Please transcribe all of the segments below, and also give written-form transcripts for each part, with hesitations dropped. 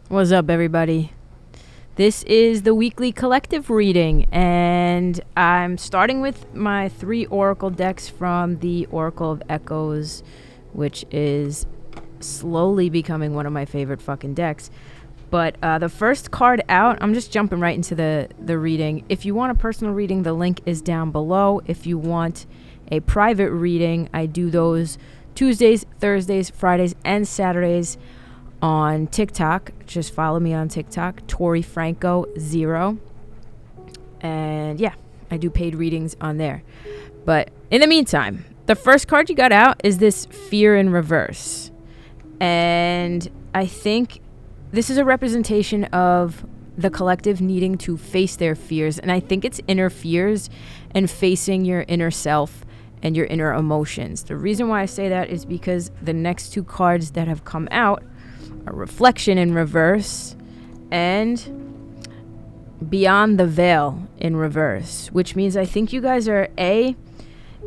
What's up, everybody? This is the weekly collective reading, and I'm starting with my 3 Oracle decks from the Oracle of Echoes, which is slowly becoming one of my favorite fucking decks. But the first card out, I'm just jumping right into the reading. If you want a personal reading, the link is down below. If you want a private reading, I do those Tuesdays, Thursdays, Fridays, and Saturdays on TikTok. Just follow me on TikTok, Tori Franco 0. And yeah, I do paid readings on there. But in the meantime, the first card you got out is this Fear in Reverse. And I think this is a representation of the collective needing to face their fears. And I think it's inner fears and facing your inner self and your inner emotions. The reason why I say that is because the next 2 cards that have come out are Reflection in Reverse and Beyond the Veil in Reverse, which means I think you guys are in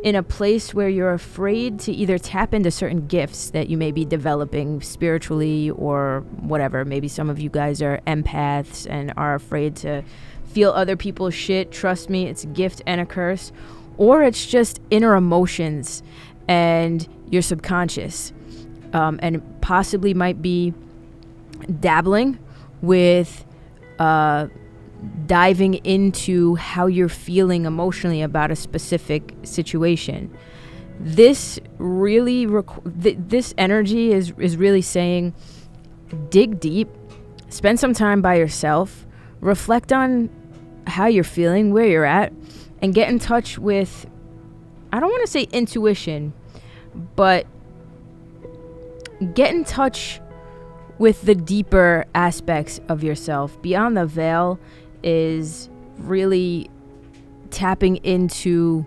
a place where you're afraid to either tap into certain gifts that you may be developing spiritually or whatever. Maybe some of you guys are empaths and are afraid to feel other people's shit. Trust me, it's a gift and a curse. Or it's just inner emotions and your subconscious. And it possibly might be dabbling with diving into how you're feeling emotionally about a specific situation. This really this energy is really saying, dig deep, spend some time by yourself, reflect on how you're feeling, where you're at, and get in touch with, I don't want to say intuition, but get in touch with the deeper aspects of yourself. Beyond the Veil is really tapping into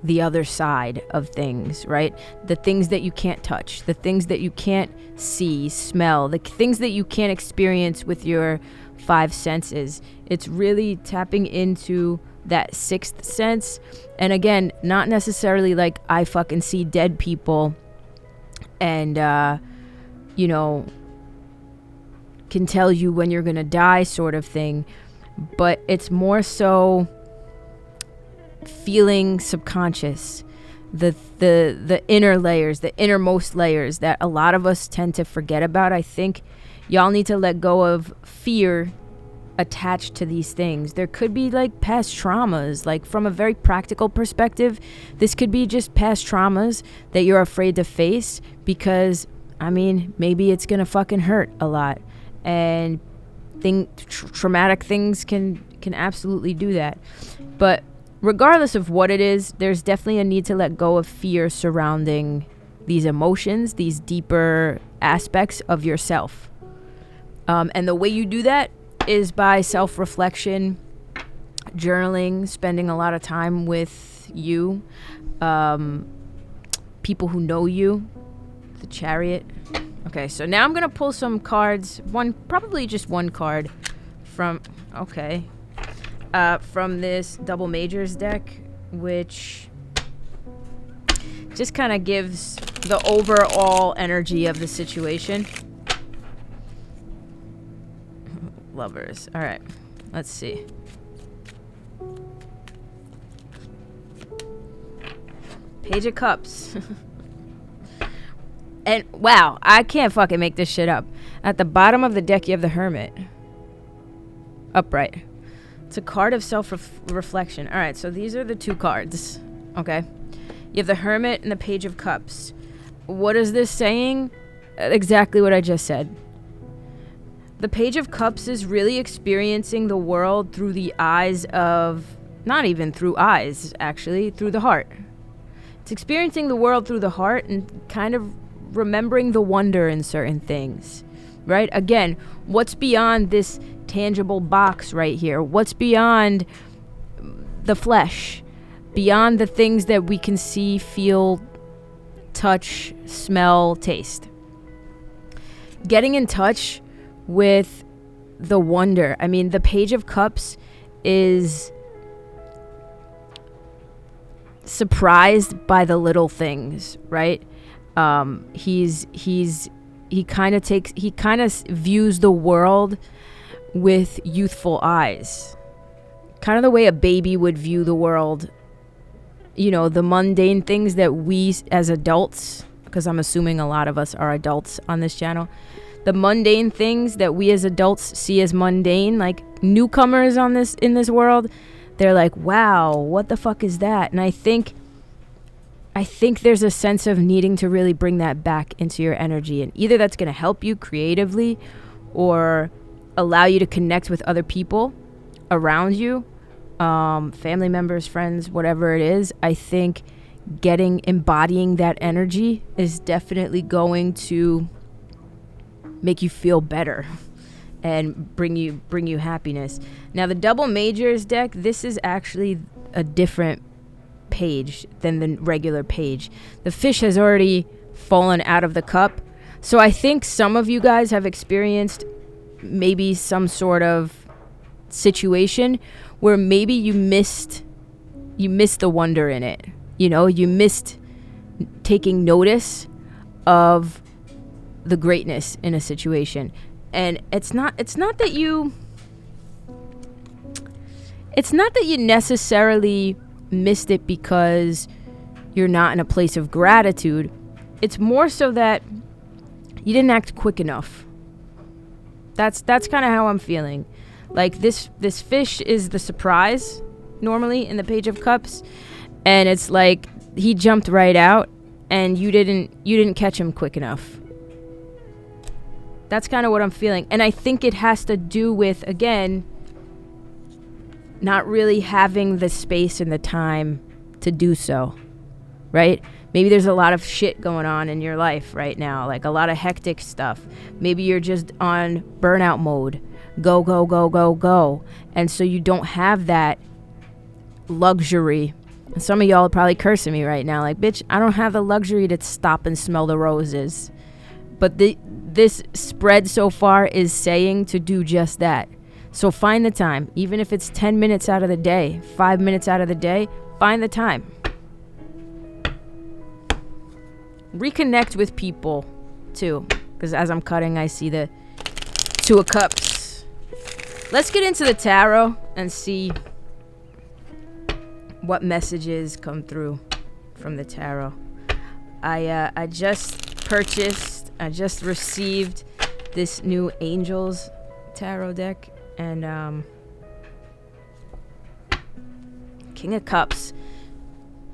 the other side of things, right? The things that you can't touch, the things that you can't see, smell, the things that you can't experience with your 5 senses. It's really tapping into that 6th sense. And again, not necessarily like I fucking see dead people and can tell you when you're gonna die sort of thing, but it's more so feeling subconscious, the inner layers, the innermost layers that a lot of us tend to forget about. I think y'all need to let go of fear attached to these things. There could be like past traumas, like from a very practical perspective, this could be just past traumas that you're afraid to face because, I mean, maybe it's gonna fucking hurt a lot, and traumatic things can absolutely do that. But regardless of what it is, there's definitely a need to let go of fear surrounding these emotions, these deeper aspects of yourself. And the way you do that is by self-reflection, journaling, spending a lot of time with you, people who know you, the Chariot. Okay, so now I'm gonna pull some cards, probably just one card from this Double Majors deck, which just kind of gives the overall energy of the situation. Lovers. All right, let's see. Page of Cups. And wow, I can't fucking make this shit up. At the bottom of the deck, you have the Hermit. Upright. It's a card of self-reflection. All right, so these are the 2 cards. Okay. You have the Hermit and the Page of Cups. What is this saying? Exactly what I just said. The Page of Cups is really experiencing the world through the eyes of, not even through eyes, actually, through the heart. It's experiencing the world through the heart and kind of remembering the wonder in certain things, right? Again, what's beyond this tangible box right here? What's beyond the flesh? Beyond the things that we can see, feel, touch, smell, taste. Getting in touch with the wonder. I mean, the Page of Cups is surprised by the little things, right? He's he kind of views the world with youthful eyes, kind of the way a baby would view the world. You know, the mundane things that we as adults, because I'm assuming a lot of us are adults on this channel, the mundane things that we as adults see as mundane, like newcomers in this world, they're like, wow, what the fuck is that? And I think there's a sense of needing to really bring that back into your energy, and either that's going to help you creatively or allow you to connect with other people around you, family members, friends, whatever it is. I think embodying that energy is definitely going to make you feel better and bring you happiness. Now, the double majors deck, this is actually a different page than the regular page. The fish has already fallen out of the cup. So I think some of you guys have experienced maybe some sort of situation where maybe you missed the wonder in it. You know, you missed taking notice of the greatness in a situation. And it's not that you necessarily missed it because you're not in a place of gratitude. It's more so that you didn't act quick enough. That's kind of how I'm feeling. Like this fish is the surprise normally in the Page of Cups, and it's like he jumped right out and you didn't catch him quick enough. That's kind of what I'm feeling. And I think it has to do with, again, not really having the space and the time to do so, right? Maybe there's a lot of shit going on in your life right now, like a lot of hectic stuff. Maybe you're just on burnout mode. Go, go, go, go, go. And so you don't have that luxury. And some of y'all are probably cursing me right now, like, bitch, I don't have the luxury to stop and smell the roses. But this spread so far is saying to do just that. So find the time, even if it's 10 minutes out of the day, 5 minutes out of the day, find the time. Reconnect with people too, because as I'm cutting, I see the Two of Cups. Let's get into the tarot and see what messages come through from the tarot. I just received this new Angels tarot deck, and King of Cups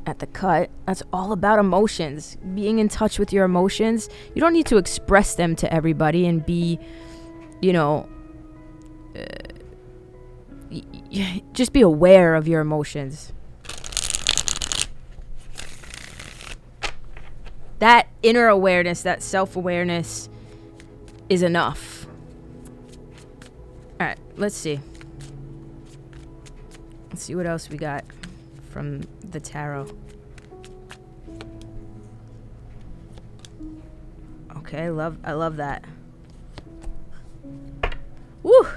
at the cut. That's all about emotions, being in touch with your emotions. You don't need to express them to everybody and be, just be aware of your emotions. That inner awareness, that self-awareness is enough. All right, let's see. Let's see what else we got from the tarot. Okay, I love that. Woo!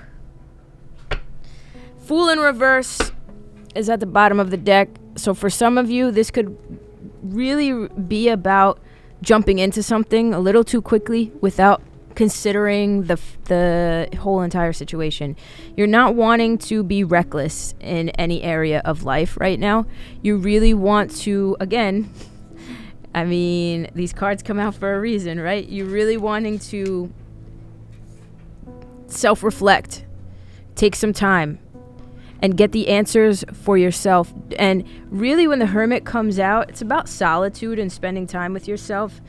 Fool in reverse is at the bottom of the deck. So for some of you, this could really be about jumping into something a little too quickly without considering the whole entire situation. You're not wanting to be reckless in any area of life right now. You really want to, again, I mean, these cards come out for a reason, right? You're really wanting to self-reflect, take some time, and get the answers for yourself. And really, when the Hermit comes out, it's about solitude and spending time with yourself,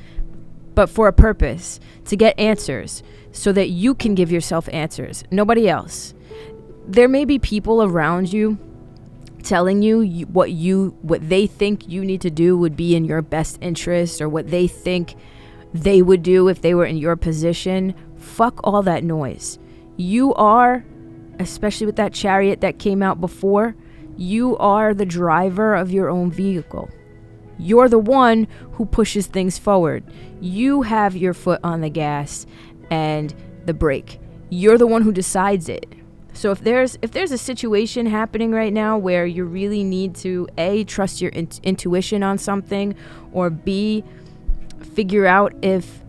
but for a purpose, to get answers so that you can give yourself answers, nobody else. There may be people around you telling you what they think you need to do would be in your best interest, or what they think they would do if they were in your position. Fuck all that noise. You are, especially with that Chariot that came out before, you are the driver of your own vehicle. You're the one who pushes things forward. You have your foot on the gas and the brake. You're the one who decides it. So if there's a situation happening right now where you really need to A, trust your intuition on something, or B, figure out if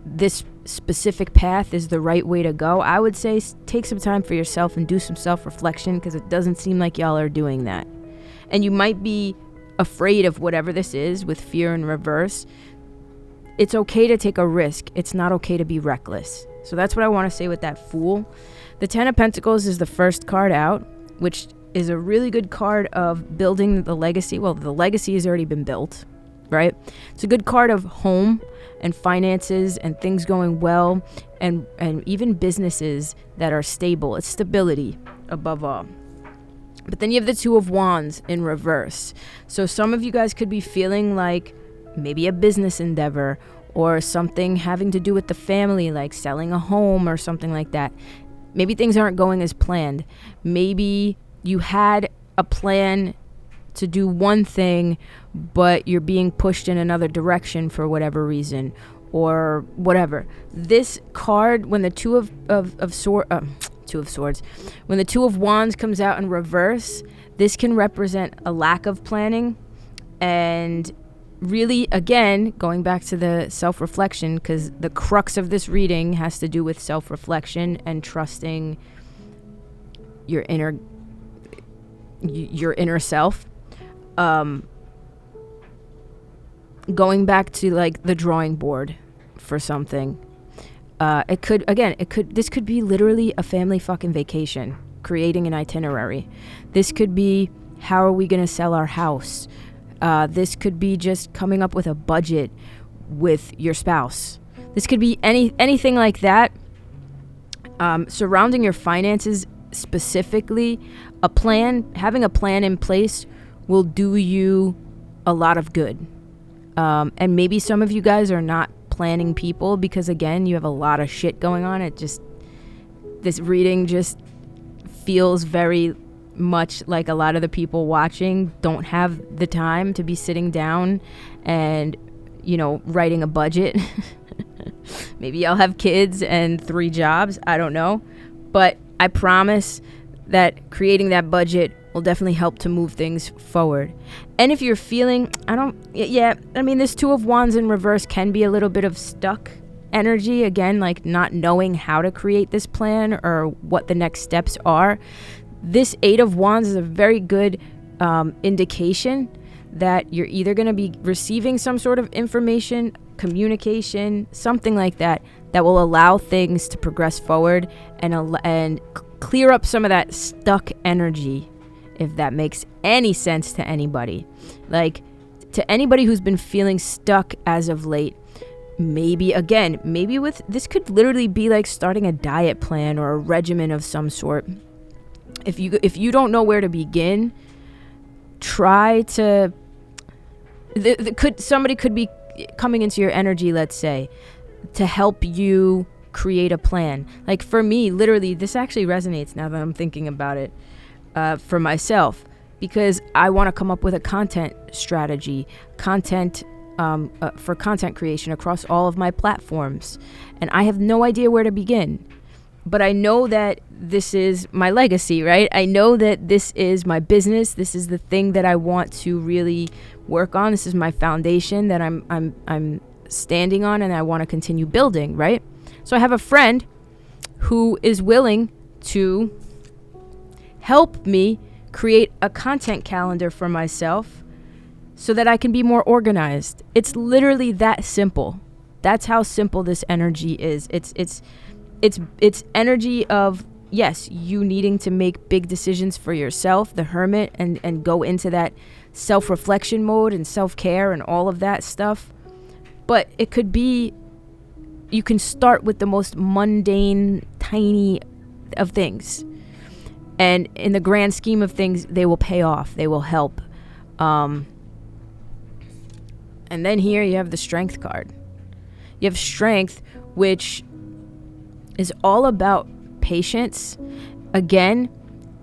this specific path is the right way to go, I would say take some time for yourself and do some self-reflection, because it doesn't seem like y'all are doing that. And you might be afraid of whatever this is with fear in reverse. It's okay to take a risk. It's not okay to be reckless. So that's what I want to say with that Fool. The Ten of Pentacles is the first card out, which is a really good card of building the legacy. Well, the legacy has already been built, right? It's a good card of home and finances and things going well, and even businesses that are stable. It's stability above all. But then you have the Two of Wands in reverse. So some of you guys could be feeling like maybe a business endeavor or something having to do with the family, like selling a home or something like that. Maybe things aren't going as planned. Maybe you had a plan to do one thing, but you're being pushed in another direction for whatever reason or whatever. This card, when the Two of Swords, when the Two of Wands comes out in reverse, this can represent a lack of planning. And really, again, going back to the self-reflection, because the crux of this reading has to do with self-reflection and trusting your inner self. Going back to like the drawing board for something. This could be literally a family fucking vacation, creating an itinerary. This could be, how are we going to sell our house? This could be just coming up with a budget with your spouse. This could be anything like that. Surrounding your finances specifically, having a plan in place will do you a lot of good. And maybe some of you guys are not planning people because, again, you have a lot of shit going on. This reading just feels very much like a lot of the people watching don't have the time to be sitting down and, writing a budget. Maybe y'all have kids and 3 jobs. I don't know. But I promise that creating that budget will definitely help to move things forward. And if you're feeling, this Two of Wands in reverse can be a little bit of stuck energy. Again, like not knowing how to create this plan or what the next steps are. This Eight of Wands is a very good indication that you're either going to be receiving some sort of information, communication, something like that will allow things to progress forward and clear up some of that stuck energy, if that makes any sense to anybody. Like, to anybody who's been feeling stuck as of late, maybe with this could literally be like starting a diet plan or a regimen of some sort. If you don't know where to begin, try to somebody could be coming into your energy, let's say, to help you create a plan. Like for me, literally, this actually resonates now that I'm thinking about it, for myself, because I want to come up with a content strategy, for content creation across all of my platforms. And I have no idea where to begin. But I know that this is my legacy, right? I know that this is my business. This is the thing that I want to really work on. This is my foundation that I'm standing on, and I want to continue building, right? So I have a friend who is willing to help me create a content calendar for myself so that I can be more organized. It's literally that simple. That's how simple this energy is. It's energy of, yes, you needing to make big decisions for yourself, the hermit, and go into that self-reflection mode and self-care and all of that stuff. But it could be, you can start with the most mundane, tiny of things. And in the grand scheme of things, they will pay off. They will help. And then here you have the Strength card. You have Strength, which is all about patience. Again,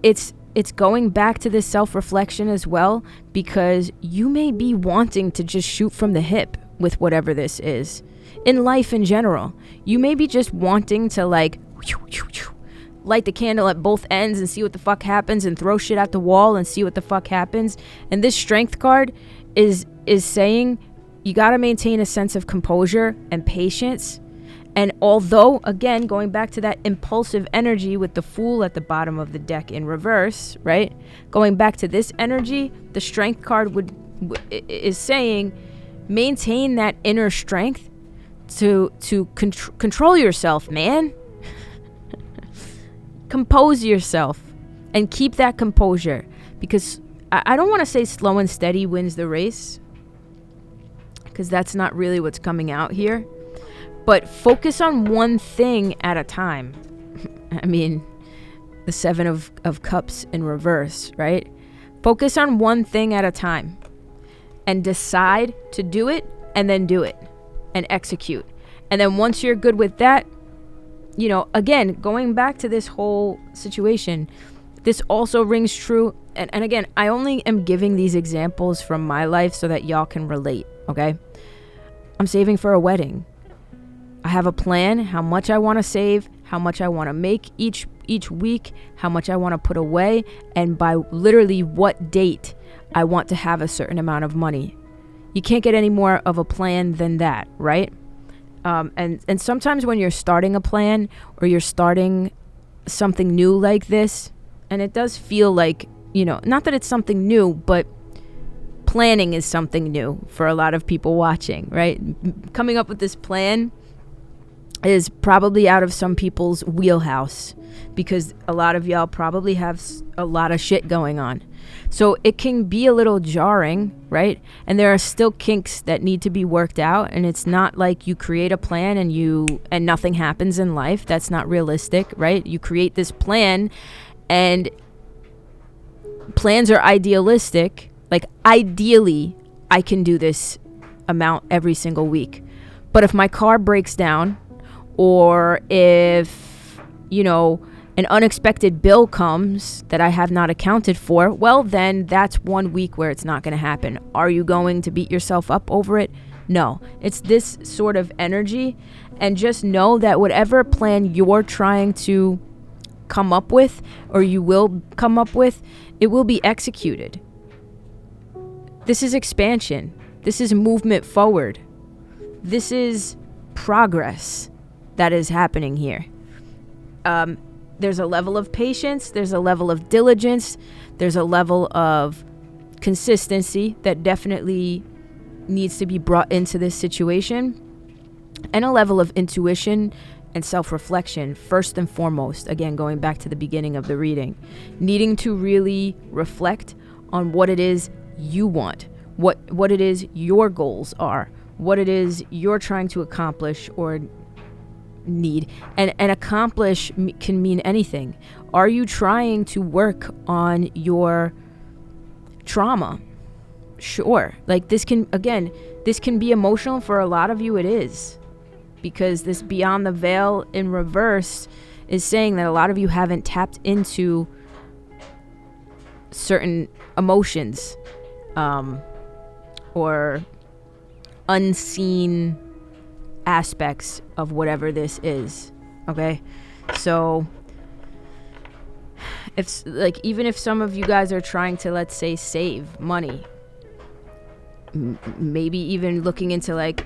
it's going back to this self-reflection as well, because you may be wanting to just shoot from the hip with whatever this is. In life in general, you may be just wanting to like light the candle at both ends and see what the fuck happens, and throw shit at the wall and see what the fuck happens. And this Strength card is saying you got to maintain a sense of composure and patience, And although, again, going back to that impulsive energy with the Fool at the bottom of the deck in reverse, right? Going back to this energy, the Strength card is saying maintain that inner strength to control yourself, man. Compose yourself and keep that composure, because I don't want to say slow and steady wins the race, because that's not really what's coming out here. But focus on one thing at a time. I mean, the Seven of Cups in reverse, right? Focus on one thing at a time and decide to do it, and then do it and execute. And then once you're good with that, you know, again, going back to this whole situation, this also rings true. And again, I only am giving these examples from my life so that y'all can relate, okay? I'm saving for a wedding. I have a plan, how much I want to save, how much I want to make each week, how much I want to put away, and by literally what date I want to have a certain amount of money. You can't get any more of a plan than that, right? And sometimes when you're starting a plan or you're starting something new like this, and it does feel like, you know, not that it's something new, but planning is something new for a lot of people watching, right? Coming up with this plan is probably out of some people's wheelhouse, because a lot of y'all probably have a lot of shit going on. So it can be a little jarring, right? And there are still kinks that need to be worked out, and it's not like you create a plan and nothing happens in life. That's not realistic, right? You create this plan, and plans are idealistic. Like, ideally, I can do this amount every single week. But if my car breaks down, or if, you know, an unexpected bill comes that I have not accounted for, well, then that's 1 week where it's not going to happen. Are you going to beat yourself up over it? No. It's this sort of energy. And just know that whatever plan you're trying to come up with, or you will come up with, it will be executed. This is expansion. This is movement forward. This is progress that is happening here. There's a level of patience, there's a level of diligence, there's a level of consistency that definitely needs to be brought into this situation, and a level of intuition and self-reflection, first and foremost. Again, going back to the beginning of the reading, needing to really reflect on what it is you want, what it is your goals are, what it is you're trying to accomplish or need. And accomplish can mean anything. Are you trying to work on your trauma? Sure. Like, this can be emotional. For a lot of you it is, because this Beyond the Veil in reverse is saying that a lot of you haven't tapped into certain emotions, or unseen aspects of whatever this is. Okay, so if, like, even if some of you guys are trying to, let's say, save money, maybe even looking into like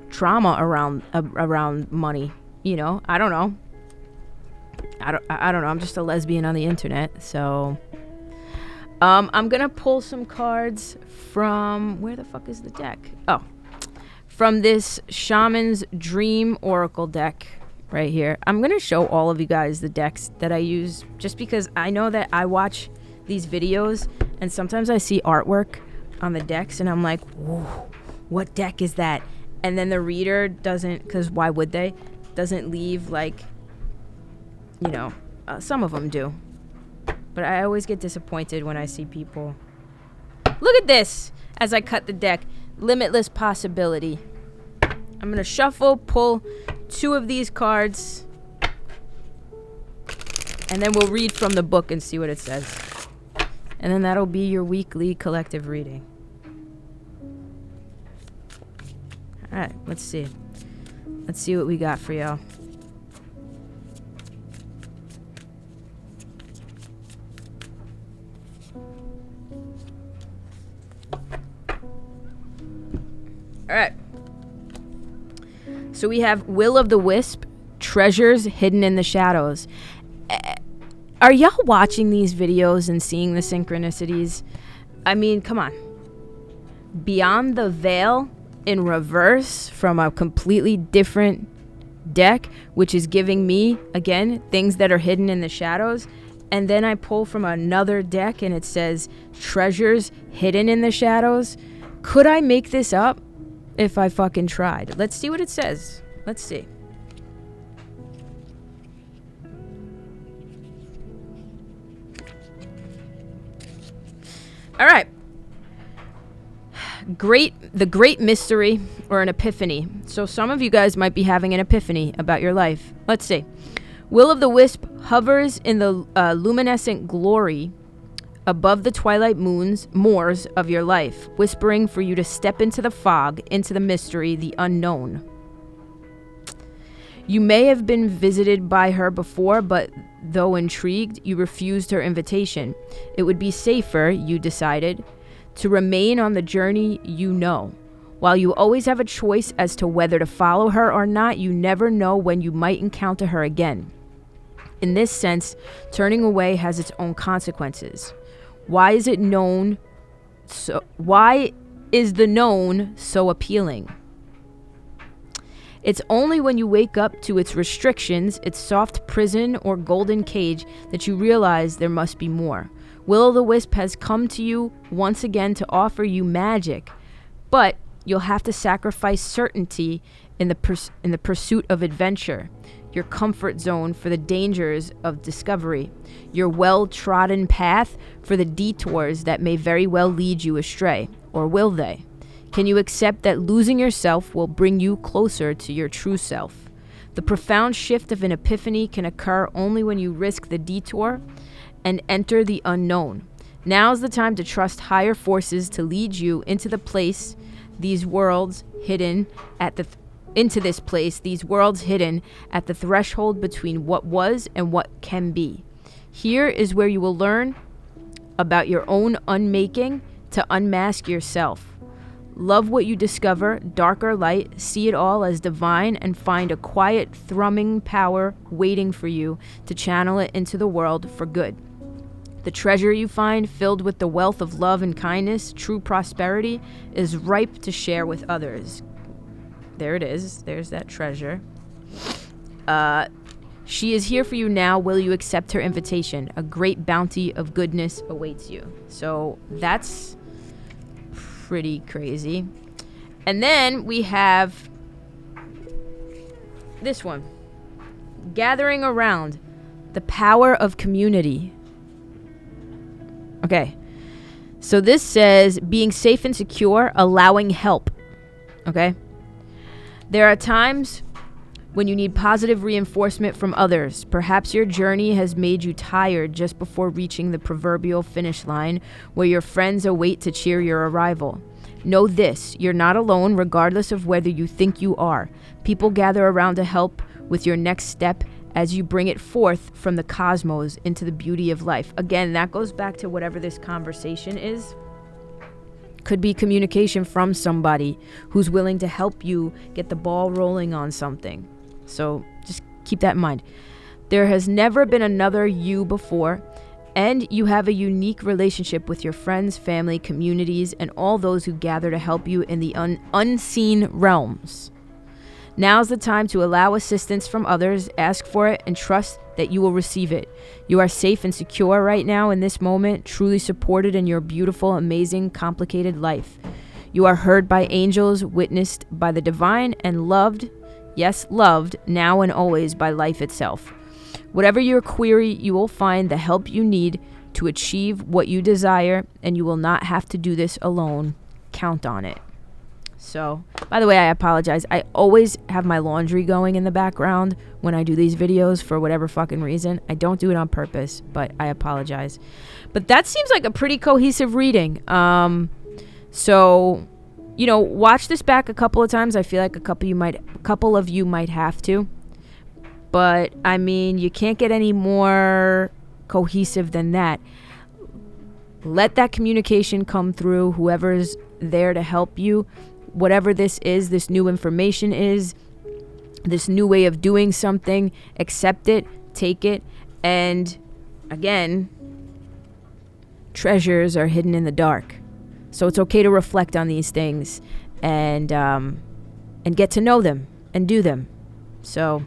trauma around money, you know, I don't know. I don't know. I'm just a lesbian on the internet, so I'm gonna pull some cards from, where the fuck is the deck? Oh, from this Shamans Dream Oracle deck right here. I'm gonna show all of you guys the decks that I use, just because I know that I watch these videos and sometimes I see artwork on the decks and I'm like, whoa, what deck is that? And then the reader doesn't, because why would they, doesn't leave, like, you know, some of them do, but I always get disappointed when I see people. Look at this as I cut the deck. Limitless Possibility. I'm going to shuffle, pull 2 of these cards, and then we'll read from the book and see what it says. And then that'll be your weekly collective reading. Alright, let's see. Let's see what we got for y'all. Alright. So we have Will of the Wisp, treasures hidden in the shadows. Are y'all watching these videos and seeing the synchronicities? I mean, come on. Beyond the Veil in reverse from a completely different deck, which is giving me, again, things that are hidden in the shadows. And then I pull from another deck and it says treasures hidden in the shadows. Could I make this up if I fucking tried? Let's see what it says. Let's see. All right. The great mystery or an epiphany. So some of you guys might be having an epiphany about your life. Let's see. Will of the Wisp hovers in the luminescent glory above the twilight moors of your life, whispering for you to step into the fog, into the mystery, the unknown. You may have been visited by her before, but though intrigued, you refused her invitation. It would be safer, you decided, to remain on the journey you know. While you always have a choice as to whether to follow her or not, you never know when you might encounter her again. In this sense, turning away has its own consequences. Why is the known so appealing? It's only when you wake up to its restrictions, its soft prison or golden cage, that you realize there must be more. Will-o'-the-Wisp has come to you once again to offer you magic, but you'll have to sacrifice certainty in the pursuit of adventure, your comfort zone for the dangers of discovery, your well-trodden path for the detours that may very well lead you astray, or will they? Can you accept that losing yourself will bring you closer to your true self? The profound shift of an epiphany can occur only when you risk the detour and enter the unknown. Now's the time to trust higher forces to lead you into the place, these worlds hidden at the threshold between what was and what can be. Here is where you will learn about your own unmaking to unmask yourself. Love what you discover, dark or light, see it all as divine, and find a quiet, thrumming power waiting for you to channel it into the world for good. The treasure you find, filled with the wealth of love and kindness, true prosperity, is ripe to share with others. There it is. There's that treasure. She is here for you now. Will you accept her invitation? A great bounty of goodness awaits you. So that's pretty crazy. And then we have this one. Gathering around. The power of community. Okay. So this says being safe and secure, allowing help. Okay. There are times when you need positive reinforcement from others. Perhaps your journey has made you tired just before reaching the proverbial finish line where your friends await to cheer your arrival. Know this, you're not alone regardless of whether you think you are. People gather around to help with your next step as you bring it forth from the cosmos into the beauty of life. Again, that goes back to whatever this conversation is. Could be communication from somebody who's willing to help you get the ball rolling on something. So just keep that in mind. There has never been another you before, and you have a unique relationship with your friends, family, communities, and all those who gather to help you in the unseen realms. Now's the time to allow assistance from others, ask for it, and trust that you will receive it. You are safe and secure right now in this moment, truly supported in your beautiful, amazing, complicated life. You are heard by angels, witnessed by the divine, and loved, yes, loved, now and always by life itself. Whatever your query, you will find the help you need to achieve what you desire, and you will not have to do this alone. Count on it. So, by the way, I apologize. I always have my laundry going in the background when I do these videos for whatever fucking reason. I don't do it on purpose, but I apologize. But that seems like a pretty cohesive reading. So, you know, watch this back a couple of times. I feel like a couple of you might have to. But, I mean, you can't get any more cohesive than that. Let that communication come through, whoever's there to help you. Whatever this is, this new information is, this new way of doing something, accept it, take it, and again, treasures are hidden in the dark. So it's okay to reflect on these things and get to know them and do them. So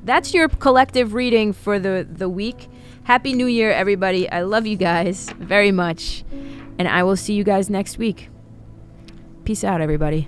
that's your collective reading for the week. Happy New Year, everybody. I love you guys very much. And I will see you guys next week. Peace out, everybody.